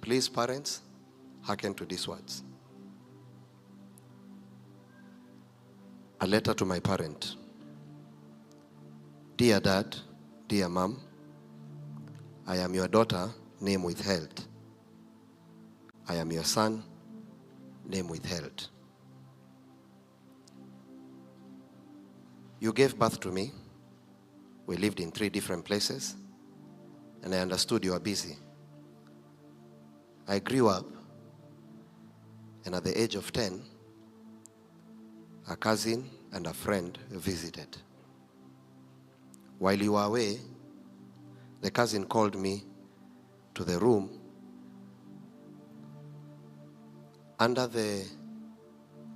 Please, parents, hearken to these words. A letter to my parent. Dear Dad, dear Mom, I am your daughter, name withheld. I am your son, name withheld. You gave birth to me. We lived in 3 different places, and I understood you were busy. I grew up, and at the age of 10, a cousin and a friend visited. While you were away, the cousin called me to the room under the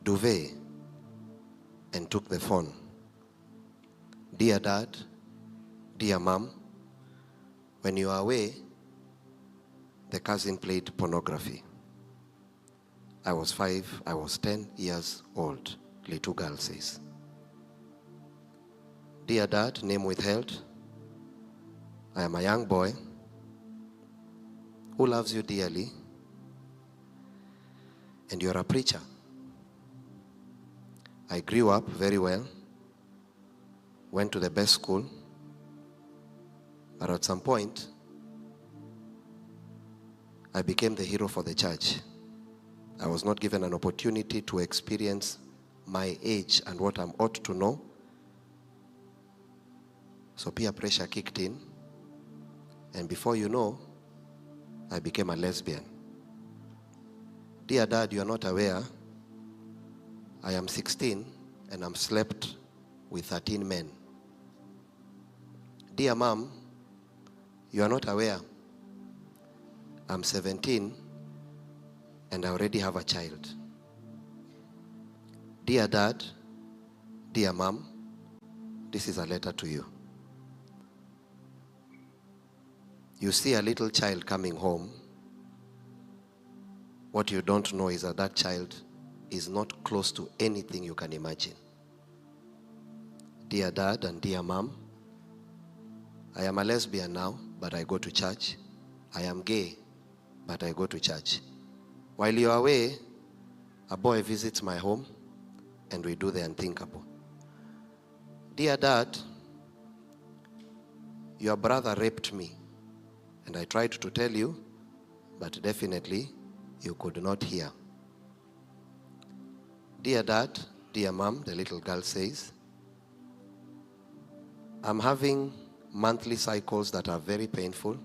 duvet and took the phone. Dear Dad, dear Mom, when you were away, the cousin played pornography. I was 5, I was 10 years old, little girl says. Dear Dad, name withheld. I am a young boy who loves you dearly, and you're a preacher. I grew up very well, went to the best school, but at some point, I became the hero for the church. I was not given an opportunity to experience my age and what I ought to know. So peer pressure kicked in, and before you know, I became a lesbian. Dear Dad, you are not aware, I am 16 and I'm slept with 13 men. Dear Mom, you are not aware, I'm 17 and I already have a child. Dear Dad, dear Mom, this is a letter to you. You see a little child coming home. What you don't know is that that child is not close to anything you can imagine. Dear Dad and dear Mom, I am a lesbian now, but I go to church. I am gay, but I go to church. While you are away, a boy visits my home and we do the unthinkable. Dear Dad, your brother raped me. And I tried to tell you, but definitely you could not hear. Dear Dad, dear Mom, the little girl says, I'm having monthly cycles that are very painful.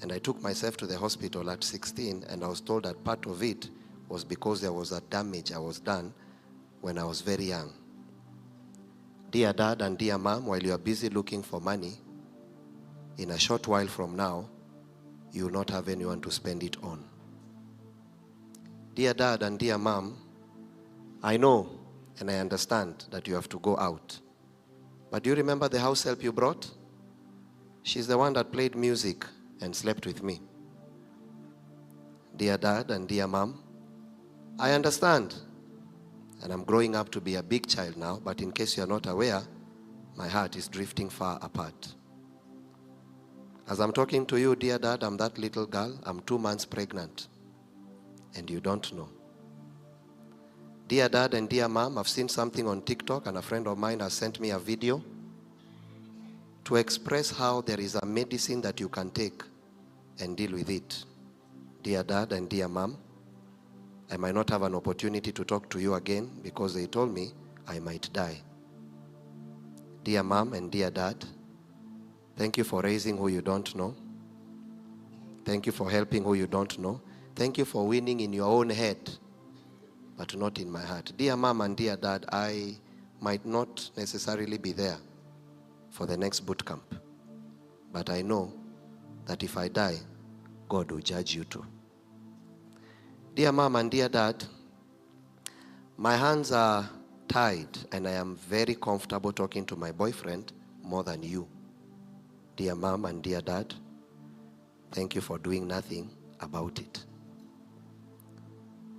And I took myself to the hospital at 16, and I was told that part of it was because there was a damage I was done when I was very young. Dear Dad and dear Mom, while you are busy looking for money, in a short while from now, you will not have anyone to spend it on. Dear Dad and dear Mom, I know and I understand that you have to go out. But do you remember the house help you brought? She's the one that played music and slept with me. Dear Dad and dear Mom, I understand. And I'm growing up to be a big child now, but in case you're not aware, my heart is drifting far apart. As I'm talking to you, dear Dad, I'm that little girl. I'm 2 months pregnant. And you don't know. Dear Dad and dear Mom, I've seen something on TikTok, and a friend of mine has sent me a video to express how there is a medicine that you can take and deal with it. Dear Dad and dear Mom, I might not have an opportunity to talk to you again because they told me I might die. Dear Mom and dear Dad, thank you for raising who you don't know. Thank you for helping who you don't know. Thank you for winning in your own head, but not in my heart. Dear Mom and dear Dad, I might not necessarily be there for the next boot camp, but I know that if I die, God will judge you too. Dear Mom and dear Dad, my hands are tied and I am very comfortable talking to my boyfriend more than you. Dear Mom and dear Dad, thank you for doing nothing about it.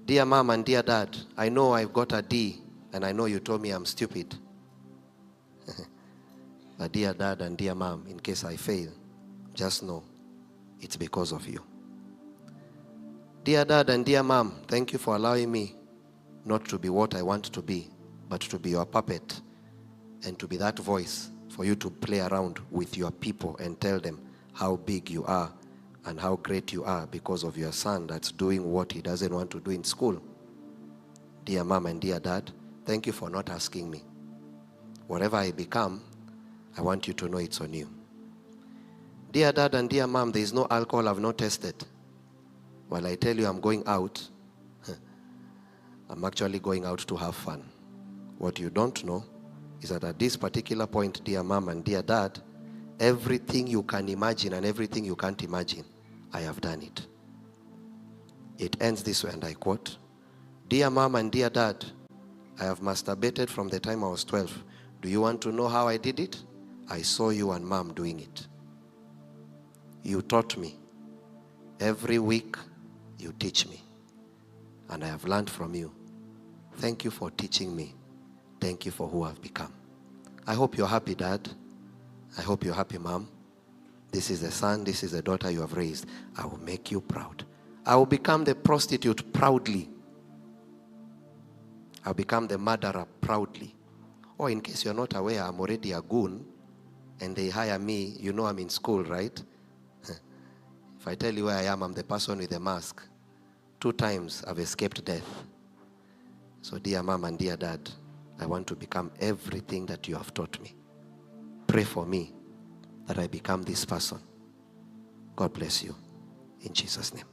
Dear Mom and dear Dad, I know I've got a D and I know you told me I'm stupid. But dear Dad and dear Mom, in case I fail, just know it's because of you. Dear Dad and dear Mom, thank you for allowing me not to be what I want to be, but to be your puppet and to be that voice for you to play around with your people and tell them how big you are and how great you are because of your son that's doing what he doesn't want to do in school. Dear Mom and dear Dad, thank you for not asking me. Whatever I become, I want you to know it's on you. Dear Dad and dear Mom, there is no alcohol I've not tested. While I tell you I'm going out, I'm actually going out to have fun. What you don't know is that at this particular point, dear Mom and dear Dad, everything you can imagine and everything you can't imagine, I have done it. It ends this way, and I quote, Dear Mom and dear Dad, I have masturbated from the time I was 12. Do you want to know how I did it? I saw you and Mom doing it. You taught me. Every week, you teach me. And I have learned from you. Thank you for teaching me. Thank you for who I've become. I hope you're happy, Dad. I hope you're happy, Mom. This is the son, this is the daughter you have raised. I will make you proud. I will become the prostitute proudly. I'll become the murderer proudly. Or in case you're not aware, I'm already a goon and they hire me. You know I'm in school, right? If I tell you where I am, I'm the person with the mask. 2 times I've escaped death. So dear Mom and dear Dad, I want to become everything that you have taught me. Pray for me that I become this person. God bless you. In Jesus' name.